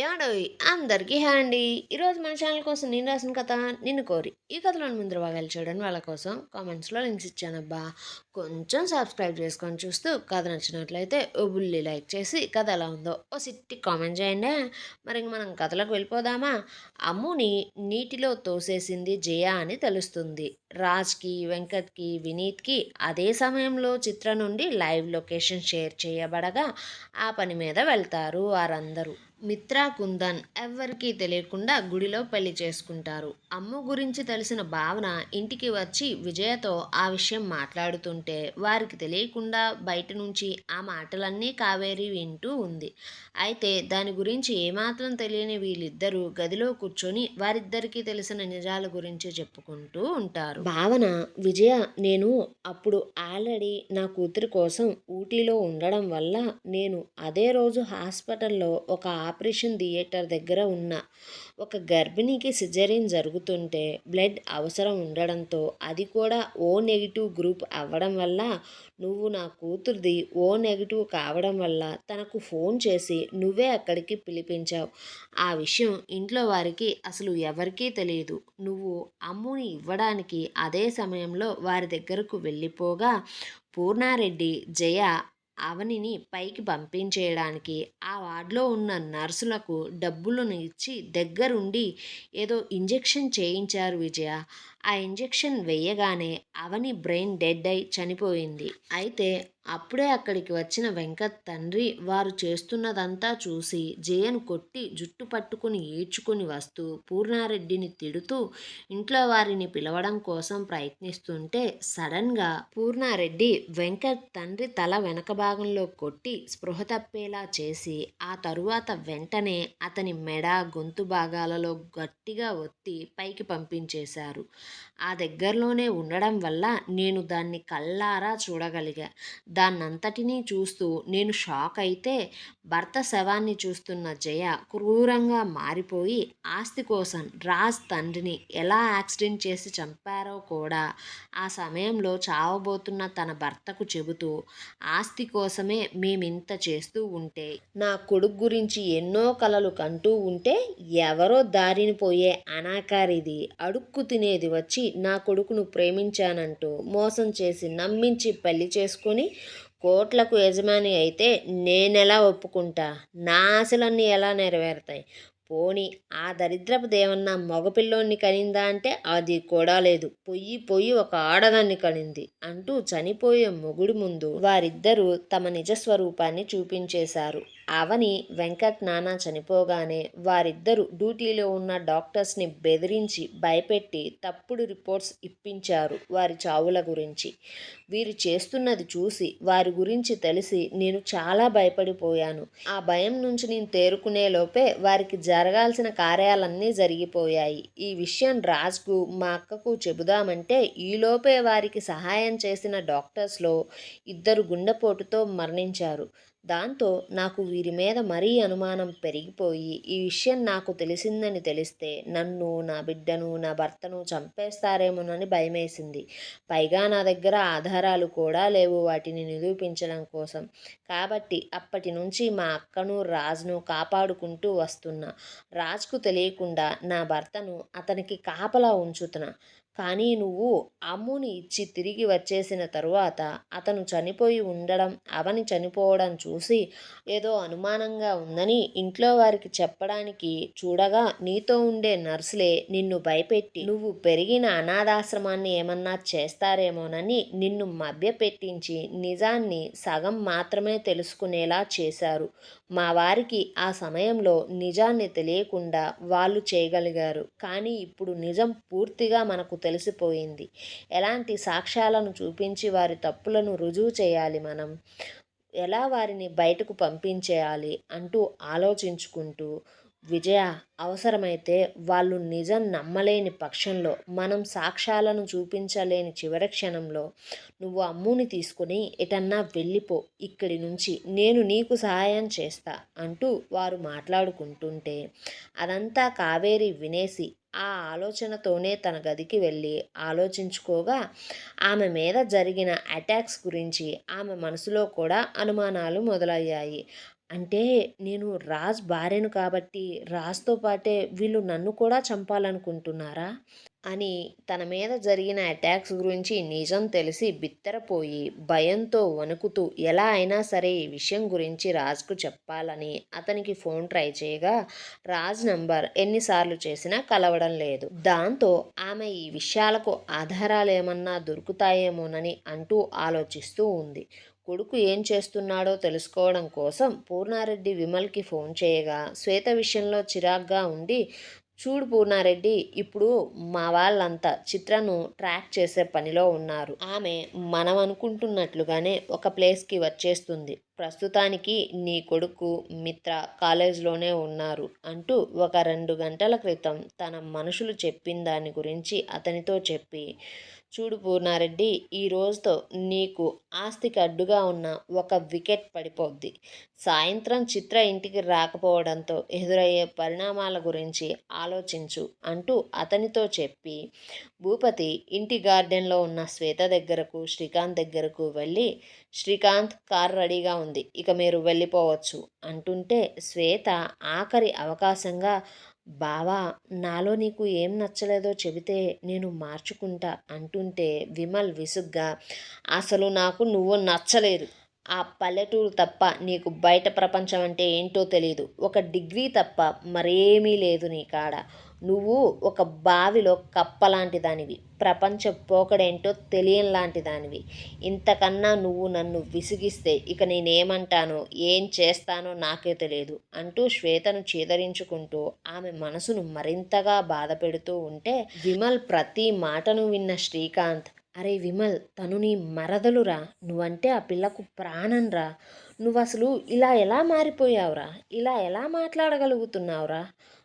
ఏమండోయ్ అందరికీ హాయ్ అండి. ఈరోజు మన ఛానల్ కోసం నేను రాసిన కథ నిన్ను కోరి. ఈ కథలోని ముందర భాగాలు చూడండి వాళ్ళ కోసం కామెంట్స్లో లింక్స్ ఇచ్చానబ్బా. కొంచెం సబ్స్క్రైబ్ చేసుకొని చూస్తూ కథ నచ్చినట్లయితే ఓ బుల్లి లైక్ చేసి కథ ఎలా ఉందో ఓ సిట్టి కామెంట్ చేయండి. మరి ఇంక మనం కథలోకి వెళ్ళిపోదామా? అమ్ముని నీటిలో తోసేసింది జయ అని తెలుస్తుంది. రాజ్కి, వెంకట్కి, వినీత్కి అదే సమయంలో చిత్ర నుండి లైవ్ లొకేషన్ షేర్ చేయబడగా ఆ పని మీద వెళ్తారు వారందరూ. మిత్రా కుందన్ ఎవ్వరికీ తెలియకుండా గుడిలో పెళ్లి చేసుకుంటారు. అమ్ము గురించి తెలిసిన భావన ఇంటికి వచ్చి విజయతో ఆ విషయం మాట్లాడుతుంటే వారికి తెలియకుండా బయట నుంచి ఆ మాటలన్నీ కావేరి వింటూ ఉంది. అయితే దాని గురించి ఏమాత్రం తెలియని వీళ్ళిద్దరూ గదిలో కూర్చొని వారిద్దరికీ తెలిసిన నిజాల గురించి చెప్పుకుంటూ ఉంటారు. భావన, విజయ, నేను అప్పుడు ఆల్రెడీ నా కూతురి కోసం ఊటీలో ఉండడం వల్ల నేను అదే రోజు హాస్పిటల్లో ఒక ఆపరేషన్ థియేటర్ దగ్గర ఉన్న ఒక గర్భిణికి సిజరీన్ జరుగుతుంటే బ్లడ్ అవసరం ఉండడంతో అది కూడా ఓ నెగిటివ్ గ్రూప్ అవ్వడం వల్ల నువ్వు నా కూతురిది ఓ నెగిటివ్ కావడం వల్ల తనకు ఫోన్ చేసి నువ్వే అక్కడికి పిలిపించావు. ఆ విషయం ఇంట్లో వారికి అసలు ఎవరికీ తెలియదు. నువ్వు అమ్ముని ఇవ్వడానికి అదే సమయంలో వారి దగ్గరకు వెళ్ళిపోగా పూర్ణారెడ్డి, జయ అవనిని పైకి పంపించేయడానికి ఆ వార్డులో ఉన్న నర్సులకు డబ్బులను ఇచ్చి దగ్గరుండి ఏదో ఇంజెక్షన్ చేయించారు విజయ. ఆ ఇంజెక్షన్ వేయగానే అవని బ్రెయిన్ డెడ్ అయి చనిపోయింది. అయితే అప్పుడే అక్కడికి వచ్చిన వెంకట్ తండ్రి వారు చేస్తున్నదంతా చూసి జయను కొట్టి జుట్టు పట్టుకుని ఈడ్చుకుని వస్తూ పూర్ణారెడ్డిని తిడుతూ ఇంట్లో వారిని పిలవడం కోసం ప్రయత్నిస్తుంటే సడన్గా పూర్ణారెడ్డి వెంకట్ తండ్రి తల వెనక భాగంలో కొట్టి స్పృహ తప్పేలా చేసి ఆ తరువాత వెంటనే అతని మెడ, గొంతు భాగాలలో గట్టిగా ఒత్తి పైకి పంపించేశారు. ఆ దగ్గరలోనే ఉండడం వల్ల నేను దాన్ని కళ్ళారా చూడగలిగా. దాన్నంతటినీ చూస్తూ నేను షాక్ అయితే భర్త శవాన్ని చూస్తున్న జయ క్రూరంగా మారిపోయి ఆస్తి కోసం రాజ్ తండ్రిని ఎలా యాక్సిడెంట్ చేసి చంపారో కూడా ఆ సమయంలో చావబోతున్న తన భర్తకు చెబుతూ ఆస్తి కోసమే మేమింత చేస్తూ ఉంటే నా కొడుకు గురించి ఎన్నో కలలు కంటూ ఉంటే ఎవరో దారిని పోయే అనాకారిది అడుక్కు తినేది వచ్చి నా కొడుకును ప్రేమించానంటూ మోసం చేసి నమ్మించి పెళ్లి చేసుకొని కోట్లకు యజమాని అయితే నేనెలా ఒప్పుకుంటా? నా ఆశలన్నీ ఎలా నెరవేరుతాయి? పోనీ ఆ దరిద్రపు దేవన్న మగపిల్లోన్ని కనిందా అంటే అది కూడా లేదు. పొయ్యి పొయ్యి ఒక ఆడదాన్ని కనింది అంటూ చనిపోయే మొగుడు ముందు వారిద్దరూ తమ నిజస్వరూపాన్ని చూపించేశారు. అవని, వెంకట్ నాన్న చనిపోగానే వారిద్దరూ డ్యూటీలో ఉన్న డాక్టర్స్ని బెదిరించి భయపెట్టి తప్పుడు రిపోర్ట్స్ ఇప్పించారు వారి చావుల గురించి. వీరు చేస్తున్నది చూసి వారి గురించి తెలిసి నేను చాలా భయపడిపోయాను. ఆ భయం నుంచి నేను తేరుకునే లోపే వారికి జరగాల్సిన కార్యాలన్నీ జరిగిపోయాయి. ఈ విషయం రాజ్కు, మా అక్కకు చెబుదామంటే ఈలోపే వారికి సహాయం చేసిన డాక్టర్స్లో ఇద్దరు గుండెపోటుతో మరణించారు. దాంతో నాకు వీరి మీద మరీ అనుమానం పెరిగిపోయి ఈ విషయం నాకు తెలిసిందని తెలిస్తే నన్ను, నా బిడ్డను, నా భర్తను చంపేస్తారేమోనని భయమేసింది. పైగా నా దగ్గర ఆధారాలు కూడా లేవు వాటిని నిరూపించడం కోసం. కాబట్టి అప్పటి నుంచి మా అక్కను, రాజ్ను కాపాడుకుంటూ వస్తున్నా. రాజ్కు తెలియకుండా నా భర్తను అతనికి కాపలా ఉంచుతున్నా. కానీ నువ్వు అమ్ముని ఇచ్చి తిరిగి వచ్చేసిన తరువాత అతను చనిపోయి ఉండడం, అవని చనిపోవడం చూసి ఏదో అనుమానంగా ఉందని ఇంట్లో వారికి చెప్పడానికి చూడగా నీతో ఉండే నర్సులే నిన్ను భయపెట్టి నువ్వు పెరిగిన అనాథాశ్రమాన్ని ఏమన్నా చేస్తారేమోనని నిన్ను మభ్యపెట్టించి నిజాన్ని సగం మాత్రమే తెలుసుకునేలా చేశారు. మా వారికి ఆ సమయంలో నిజాన్ని తెలియకుండా వాళ్ళు చేయగలిగారు. కానీ ఇప్పుడు నిజం పూర్తిగా మనకు తెలిసిపోయింది. ఎలాంటి సాక్ష్యాలను చూపించి వారి తప్పులను రుజువు చేయాలి మనం? ఎలా వారిని బయటకు పంపించేయాలి అంటూ ఆలోచించుకుంటూ విజయ, అవసరమైతే వాళ్ళు నిజం నమ్మలేని పక్షంలో మనం సాక్ష్యాలను చూపించలేని చివరి క్షణంలో నువ్వు అమ్ముని తీసుకుని ఎటన్నా వెళ్ళిపో ఇక్కడి నుంచి, నేను నీకు సహాయం చేస్తా అంటూ వారు మాట్లాడుకుంటుంటే అదంతా కావేరి వినేసి ఆ ఆలోచనతోనే తన గదికి వెళ్ళి ఆలోచించుకోగా ఆమె మీద జరిగిన అటాక్స్ గురించి ఆమె మనసులో కూడా అనుమానాలు మొదలయ్యాయి. అంటే నేను రాజ్ భార్యను కాబట్టి రాజ్‌తో పాటే వీళ్ళు నన్ను కూడా చంపాలనుకుంటున్నారా? అని తన మీద జరిగిన అటాక్స్ గురించి నిజం తెలిసి బిత్తరపోయి, భయంతో వణుకుతూ ఎలా అయినా సరే ఈ విషయం గురించి రాజ్‌కు చెప్పాలని అతనికి ఫోన్ ట్రై చేయగా, రాజ్ నంబర్ ఎన్నిసార్లు చేసినా కలవడం లేదు. దాంతో ఆమె ఈ విషయాలకు ఆధారాలేమన్నా దొరుకుతాయేమోనని అంటూ ఆలోచిస్తూ ఉంది. కొడుకు ఏం చేస్తున్నాడో తెలుసుకోవడం కోసం పూర్ణారెడ్డి విమల్‌కి ఫోన్ చేయగా, శ్వేత విషయంలో చిరాగ్గా ఉండి, చూడు పూర్ణారెడ్డి, ఇప్పుడు మా వాళ్ళంతా చిత్రను ట్రాక్ చేసే పనిలో ఉన్నారు. ఆమె మనం అనుకుంటున్నట్లుగానే ఒక ప్లేస్‌కి వచ్చేస్తుంది. ప్రస్తుతానికి నీ కొడుకు, మిత్ర కాలేజ్‌లోనే ఉన్నారు అంటూ ఒక 2 గంటల క్రితం తన మనుషులు చెప్పిన దాని గురించి అతనితో చెప్పి, చూడు పూర్ణారెడ్డి, ఈ రోజుతో నీకు ఆస్తికి అడ్డుగా ఉన్న ఒక వికెట్ పడిపోద్ది. సాయంత్రం చిత్ర ఇంటికి రాకపోవడంతో ఎదురయ్యే పరిణామాల గురించి ఆలోచించు అంటూ అతనితో చెప్పి, భూపతి ఇంటి గార్డెన్లో ఉన్న శ్వేత దగ్గరకు, శ్రీకాంత్ దగ్గరకు వెళ్ళి, శ్రీకాంత్, కారు రెడీగా ఉంది, ఇక మీరు వెళ్ళిపోవచ్చు అంటుంటే, శ్వేత ఆఖరి అవకాశంగా, బావా, నాలో నీకు ఏం నచ్చలేదో చెబితే నేను మార్చుకుంటా అంటుంటే, విమల్ విసుగ్గా, అసలు నాకు నువ్వు నచ్చలేదు. ఆ పల్లెటూరు తప్ప నీకు బయట ప్రపంచం అంటే ఏంటో తెలీదు. ఒక డిగ్రీ తప్ప మరేమీ లేదు నీ కాడ. నువ్వు ఒక బావిలో కప్పలాంటి దానివి. ప్రపంచ పోకడేంటో తెలియనిలాంటి దానివి. ఇంతకన్నా నువ్వు నన్ను విసిగిస్తే ఇక నేనేమంటానో, ఏం చేస్తానో నాకే తెలియదు అంటూ శ్వేతను చీదరించుకుంటూ ఆమె మనసును మరింతగా బాధపెడుతూ ఉంటే, విమల్ ప్రతి మాటను విన్న శ్రీకాంత్, అరే విమల్, తను నీ మరదలురా, నువ్వంటే ఆ పిల్లకు ప్రాణంరా, నువ్వసలు ఇలా ఎలా మారిపోయావురా, ఇలా ఎలా మాట్లాడగలుగుతున్నావురా,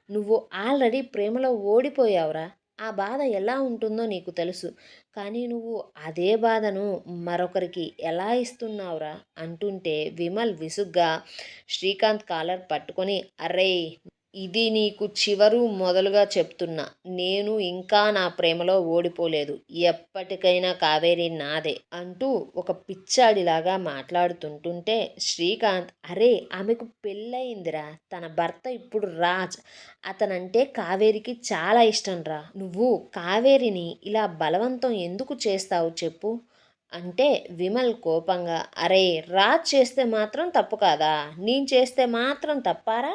నువ్వు ఆల్రెడీ ప్రేమలో ఓడిపోయావురా, ఆ బాధ ఎలా ఉంటుందో నీకు తెలుసు, కానీ నువ్వు అదే బాధను మరొకరికి ఎలా ఇస్తున్నావురా అంటుంటే, విమల్ విసుగ్గా శ్రీకాంత్ కాలర్ పట్టుకొని, అర్రే, ఇది నీకు చివరు మొదలుగా చెప్తున్నా. నేను ఇంకా నా ప్రేమలో ఓడిపోలేదు. ఎప్పటికైనా కావేరి నాదే అంటూ ఒక పిచ్చాడిలాగా మాట్లాడుతుంటుంటే, శ్రీకాంత్, అరే, ఆమెకు పెళ్ళయిందిరా. తన భర్త ఇప్పుడు రాజ్. అతనంటే కావేరికి చాలా ఇష్టంరా. నువ్వు కావేరిని ఇలా బలవంతం ఎందుకు చేస్తావు చెప్పు అంటే, విమల్ కోపంగా, అరే, రాజ్ చేస్తే మాత్రం తప్పు కాదా, నేను చేస్తే మాత్రం తప్పారా,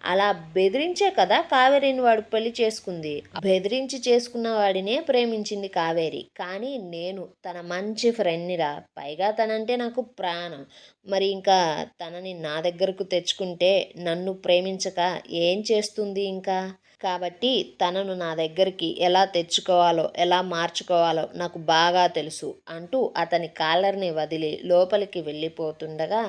అలా బెదిరించే కదా కావేరిని వాడు పెళ్లి చేసుకుంది. బెదిరించి చేసుకున్న వాడినే ప్రేమించింది కావేరి. కానీ నేను తన మంచి ఫ్రెండ్నిరా, పైగా తనంటే నాకు ప్రాణం. మరి ఇంకా తనని నా దగ్గరకు తెచ్చుకుంటే నన్ను ప్రేమించక ఏం చేస్తుంది ఇంకా? కాబట్టి తనను నా దగ్గరికి ఎలా తెచ్చుకోవాలో, ఎలా మార్చుకోవాలో నాకు బాగా తెలుసు అంటూ అతని కాలర్ని వదిలి లోపలికి వెళ్ళిపోతుండగా,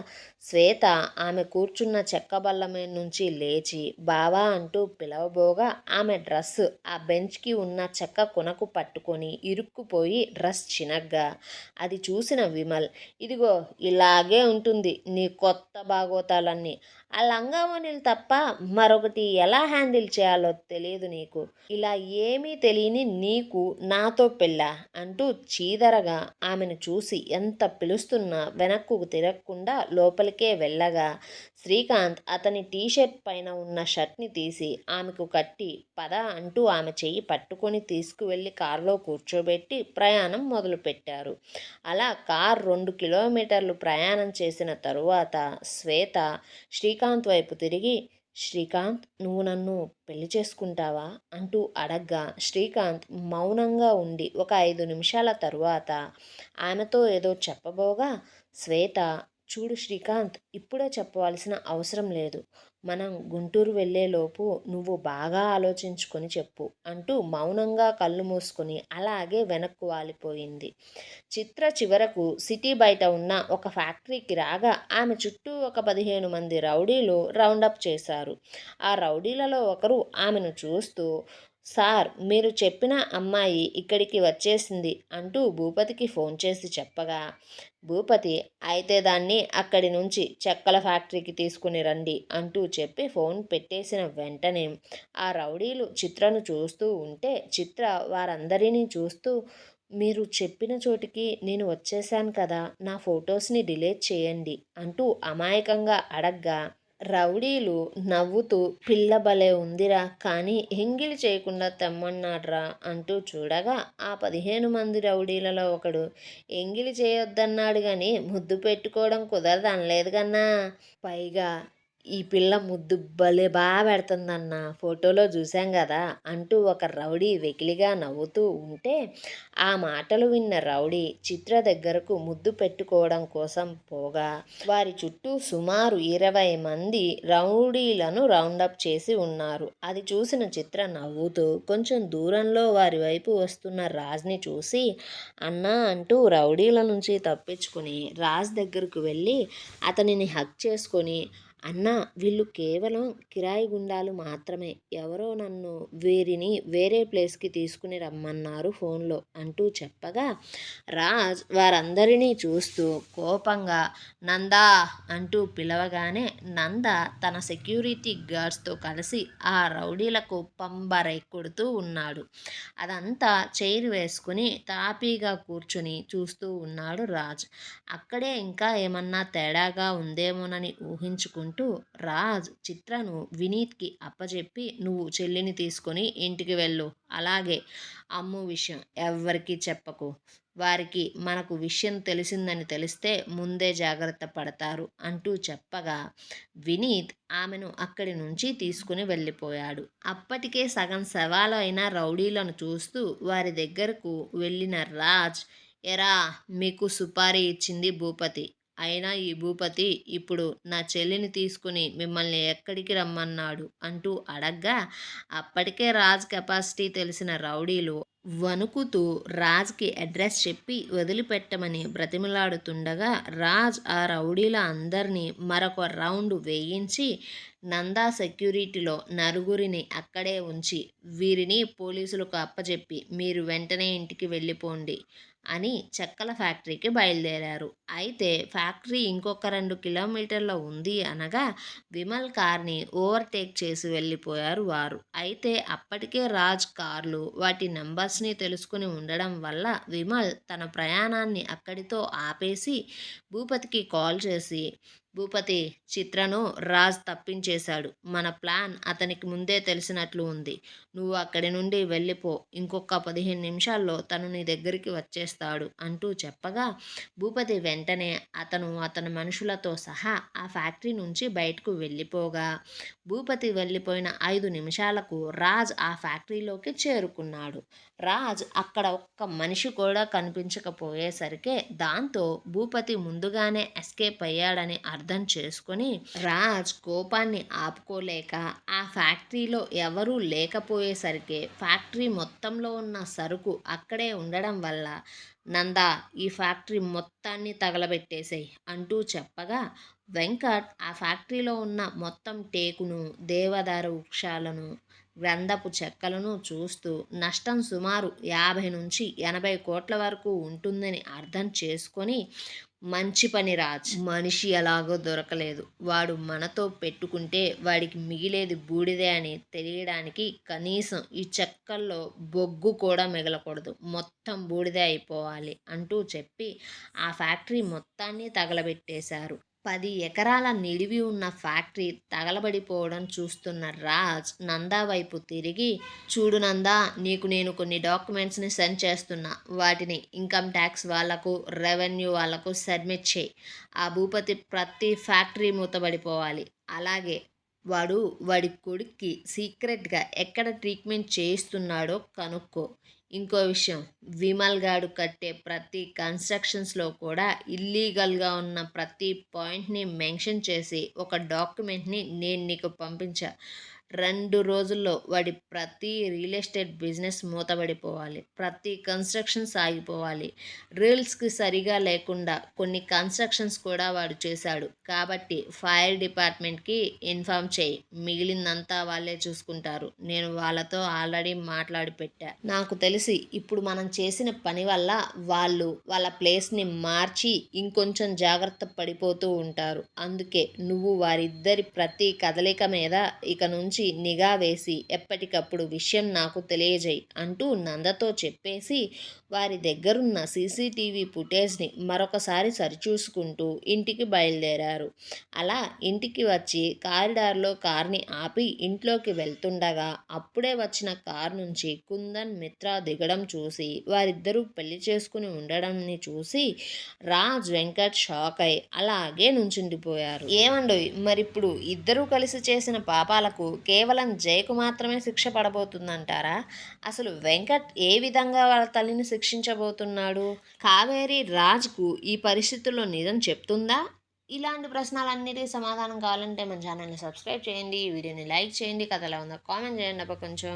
శ్వేత ఆమె కూర్చున్న చెక్క బల్ల మీద నుంచి లేచి బావా అంటూ పిలవబోగా, ఆమె డ్రస్సు ఆ బెంచ్కి ఉన్న చెక్క కొనకు పట్టుకొని ఇరుక్కుపోయి డ్రెస్ చినగ్గా, అది చూసిన విమల్, ఇదిగో ఇలాగే ఉంటుంది నీ కొత్త బాగోతాలన్నీ, ఆ లంగావోణీలు తప్ప మరొకటి ఎలా హ్యాండిల్ చేయాలో తెలియదు నీకు, ఇలా ఏమీ తెలియని నీకు నాతో పెళ్ళా అంటూ చీదరగా ఆమెను చూసి ఎంత పిలుస్తున్నా వెనక్కు తిరగకుండా లోపలికే వెళ్ళగా, శ్రీకాంత్ అతని టీషర్ట్ పైన ఉన్న షర్ట్ని తీసి ఆమెకు కట్టి, పద అంటూ ఆమె చెయ్యి పట్టుకొని తీసుకువెళ్ళి కారులో కూర్చోబెట్టి ప్రయాణం మొదలుపెట్టారు. అలా కార్ 2 కిలోమీటర్లు ప్రయాణం చేసిన తరువాత శ్వేత శ్రీకాంత్ వైపు తిరిగి, శ్రీకాంత్, నువ్వు నన్ను పెళ్లి చేసుకుంటావా అంటూ అడగ్గా, శ్రీకాంత్ మౌనంగా ఉండి ఒక 5 నిమిషాల తరువాత ఆమెతో ఏదో చెప్పబోగా, శ్వేత, చూడు శ్రీకాంత్, ఇప్పుడే చెప్పవలసిన అవసరం లేదు. మనం గుంటూరు వెళ్ళేలోపు నువ్వు బాగా ఆలోచించుకొని చెప్పు అంటూ మౌనంగా కళ్ళు మూసుకొని అలాగే వెనక్కు వాలిపోయింది. చిత్ర చివరకు సిటీ బయట ఉన్న ఒక ఫ్యాక్టరీకి రాగా ఆమె చుట్టూ ఒక 15 మంది రౌడీలు రౌండప్ చేశారు. ఆ రౌడీలలో ఒకరు ఆమెను చూస్తూ, సార్, మీరు చెప్పిన అమ్మాయి ఇక్కడికి వచ్చేసింది అంటూ భూపతికి ఫోన్ చేసి చెప్పగా, భూపతి, అయితే దాన్ని అక్కడి నుంచి చెక్కల ఫ్యాక్టరీకి తీసుకుని రండి అంటూ చెప్పి ఫోన్ పెట్టేసిన వెంటనే ఆ రౌడీలు చిత్రను చూస్తూ ఉంటే, చిత్ర వారందరినీ చూస్తూ, మీరు చెప్పిన చోటికి నేను వచ్చేశాను కదా, నా ఫొటోస్ని డిలీట్ చేయండి అంటూ అమాయకంగా అడగ్గా రౌడీలు నవ్వుతూ పిల్ల భలే ఉందిరా, కానీ ఎంగిలి చేయకుండా తెమ్మన్నాడ్రా అంటూ చూడగా ఆ 15 మంది రౌడీలలో ఒకడు ఎంగిలి చేయొద్దన్నాడు గాని ముద్దు పెట్టుకోవడం కుదరదు అనలేదు కన్నా, పైగా ఈ పిల్ల ముద్దు భలే బాగా పెడుతుందన్న ఫోటోలో చూశాం కదా అంటూ ఒక రౌడీ వెకిలిగా నవ్వుతూ ఉంటే ఆ మాటలు విన్న రౌడీ చిత్ర దగ్గరకు ముద్దు పెట్టుకోవడం కోసం పోగా వారి చుట్టూ సుమారు 20 మంది రౌడీలను రౌండప్ చేసి ఉన్నారు. అది చూసిన చిత్ర నవ్వుతూ కొంచెం దూరంలో వారి వైపు వస్తున్న రాజ్ని చూసి అన్నా అంటూ రౌడీల నుంచి తప్పించుకుని రాజ్ దగ్గరకు వెళ్ళి అతనిని హగ్ చేసుకొని, అన్నా వీళ్ళు కేవలం కిరాయి గుండాలు మాత్రమే, ఎవరో నన్ను వీరిని వేరే ప్లేస్కి తీసుకుని రమ్మన్నారు ఫోన్లో అంటూ చెప్పగా రాజ్ వారందరినీ చూస్తూ కోపంగా నందా అంటూ పిలవగానే నంద తన సెక్యూరిటీ గార్డ్స్తో కలిసి ఆ రౌడీలకు పంబరై కొడుతూ ఉన్నాడు. అదంతా చైర్ వేసుకుని తాపీగా కూర్చుని చూస్తూ ఉన్నాడు రాజ్. అక్కడే ఇంకా ఏమన్నా తేడాగా ఉందేమోనని ఊహించుకుంటూ రాజ్ చిత్రను వినీత్కి అప్పచెప్పి నువ్వు చెల్లిని తీసుకొని ఇంటికి వెళ్ళు, అలాగే అమ్ము విషయం ఎవ్వరికీ చెప్పకు, వారికి మనకు విషయం తెలిసిందని తెలిస్తే ముందే జాగ్రత్త పడతారు అంటూ చెప్పగా వినీత్ ఆమెను అక్కడి నుంచి తీసుకుని వెళ్ళిపోయాడు. అప్పటికే సగం శవాలు అయిన రౌడీలను చూస్తూ వారి దగ్గరకు వెళ్ళిన రాజ్, ఎరా మీకు సుపారీ ఇచ్చింది భూపతి, అయినా ఈ భూపతి ఇప్పుడు నా చెల్లిని తీసుకుని మిమ్మల్ని ఎక్కడికి రమ్మన్నాడు అంటూ అడగ్గా అప్పటికే రాజ్ కెపాసిటీ తెలిసిన రౌడీలు వణుకుతూ రాజ్కి అడ్రస్ చెప్పి వదిలిపెట్టమని బ్రతిమలాడుతుండగా రాజ్ ఆ రౌడీల అందరినీ మరొక రౌండ్ వేయించి నందా సెక్యూరిటీలో నలుగురిని అక్కడే ఉంచి వీరిని పోలీసులకు అప్పచెప్పి మీరు వెంటనే ఇంటికి వెళ్ళిపోండి అని చెక్కల ఫ్యాక్టరీకి బయలుదేరారు. అయితే ఫ్యాక్టరీ ఇంకొక 2 కిలోమీటర్ల ఉంది అనగా విమల్ కార్ని ఓవర్టేక్ చేసి వెళ్ళిపోయారు వారు. అయితే అప్పటికే రాజ్ కార్లు వాటి నెంబర్స్ని తెలుసుకుని ఉండడం వల్ల విమల్ తన ప్రయాణాన్ని అక్కడితో ఆపేసి భూపతికి కాల్ చేసి, భూపతి చిత్రను రాజ్ తప్పించేశాడు, మన ప్లాన్ అతనికి ముందే తెలిసినట్లు ఉంది, నువ్వు అక్కడి నుండి వెళ్ళిపో, ఇంకొక 15 నిమిషాల్లో తను నీ దగ్గరికి వచ్చేస్తాడు అంటూ చెప్పగా భూపతి వెంటనే అతని మనుషులతో సహా ఆ ఫ్యాక్టరీ నుంచి బయటకు వెళ్ళిపోగా భూపతి వెళ్ళిపోయిన 5 నిమిషాలకు రాజ్ ఆ ఫ్యాక్టరీలోకి చేరుకున్నాడు. రాజ్ అక్కడ ఒక్క మనిషి కూడా కనిపించకపోయేసరికి దాంతో భూపతి ముందుగానే ఎస్కేప్ అయ్యాడని అర్థం చేసుకొని రాజ్ కోపాన్ని ఆపుకోలేక ఆ ఫ్యాక్టరీలో ఎవరూ లేకపోయేసరికి ఫ్యాక్టరీ మొత్తంలో ఉన్న సరుకు అక్కడే ఉండడం వల్ల నందా ఈ ఫ్యాక్టరీ మొత్తాన్ని తగలబెట్టేసేయ్ అంటూ చెప్పగా వెంకట్ ఆ ఫ్యాక్టరీలో ఉన్న మొత్తం టేకును, దేవదారు వృక్షాలను, గ్రంథపు చెక్కలను చూస్తూ నష్టం సుమారు 50 నుంచి 80 కోట్ల వరకు ఉంటుందని అర్థం చేసుకొని మంచి పని రాజ్, మనిషి ఎలాగో దొరకలేదు, వాడు మనతో పెట్టుకుంటే వాడికి మిగిలేది బూడిదే అని తెలియడానికి కనీసం ఈ చెక్కల్లో బొగ్గు కూడా మిగలకూడదు, మొత్తం బూడిదే అయిపోవాలి అంటూ చెప్పి ఆ ఫ్యాక్టరీ మొత్తాన్ని తగలబెట్టేశారు. 10 ఎకరాల నిడివి ఉన్న ఫ్యాక్టరీ తగలబడిపోవడం చూస్తున్న రాజ్ నందా వైపు తిరిగి, చూడు నందా, నీకు నేను కొన్ని డాక్యుమెంట్స్ని సెండ్ చేస్తున్నా, వాటిని ఇన్కమ్ ట్యాక్స్ వాళ్లకు, రెవెన్యూ వాళ్లకు సబ్మిట్ చేయి, ఆ భూపతి ప్రతి ఫ్యాక్టరీ మూతబడిపోవాలి, అలాగే వాడి కొడుక్కి సీక్రెట్గా ఎక్కడ ట్రీట్మెంట్ చేయిస్తున్నాడో కనుక్కో, ఇంకో విషయం, విమల్ గాడు కట్టే ప్రతి కన్స్ట్రక్షన్స్లో కూడా ఇల్లీగల్గా ఉన్న ప్రతి పాయింట్ని మెన్షన్ చేసి ఒక డాక్యుమెంట్ని నేను నీకు పంపించా, 2 రోజుల్లో వాడి ప్రతి రియల్ ఎస్టేట్ బిజినెస్ మూతబడిపోవాలి, ప్రతి కన్స్ట్రక్షన్స్ ఆగిపోవాలి, రూల్స్కి సరిగా లేకుండా కొన్ని కన్స్ట్రక్షన్స్ కూడా వాడు చేశాడు, కాబట్టి ఫైర్ డిపార్ట్మెంట్కి ఇన్ఫామ్ చేయి, మిగిలిందంతా వాళ్ళే చూసుకుంటారు, నేను వాళ్ళతో ఆల్రెడీ మాట్లాడి పెట్టా, నాకు తెలిసి ఇప్పుడు మనం చేసిన పని వల్ల వాళ్ళు వాళ్ళ ప్లేస్ని మార్చి ఇంకొంచెం జాగ్రత్త పడిపోతూ ఉంటారు, అందుకే నువ్వు వారిద్దరి ప్రతి కదలిక మీద ఇక నుంచి నుంచి నిఘా వేసి ఎప్పటికప్పుడు విషయం నాకు తెలియజేయి అంటూ నందతో చెప్పేసి వారి దగ్గరున్న సీసీటీవీ ఫుటేజ్ని మరొకసారి సరిచూసుకుంటూ ఇంటికి బయలుదేరారు. అలా ఇంటికి వచ్చి కారిడార్లో కార్ని ఆపి ఇంట్లోకి వెళ్తుండగా అప్పుడే వచ్చిన కారు నుంచి కుందన్ మిత్ర దిగడం చూసి వారిద్దరూ పెళ్లి చేసుకుని ఉండడంని చూసి రాజ్ వెంకట్ షాక్ అయి అలాగే నుంచుండిపోయారు. ఏమండోయ్ మరిప్పుడు ఇద్దరూ కలిసి చేసిన పాపాలకు కేవలం జయకు మాత్రమే శిక్ష పడబోతుందంటారా? అసలు వెంకట్ ఏ విధంగా వాళ్ళ తల్లిని శిక్షించబోతున్నాడు? కావేరి రాజ్కు ఈ పరిస్థితుల్లో నిజం చెప్తుందా? ఇలాంటి ప్రశ్నలన్నిటికీ సమాధానం కావాలంటే మన ఛానల్ని సబ్స్క్రైబ్ చేయండి, ఈ వీడియోని లైక్ చేయండి, కథ ఎలా ఉందో కామెంట్ చేయండి అబ్బా కొంచెం.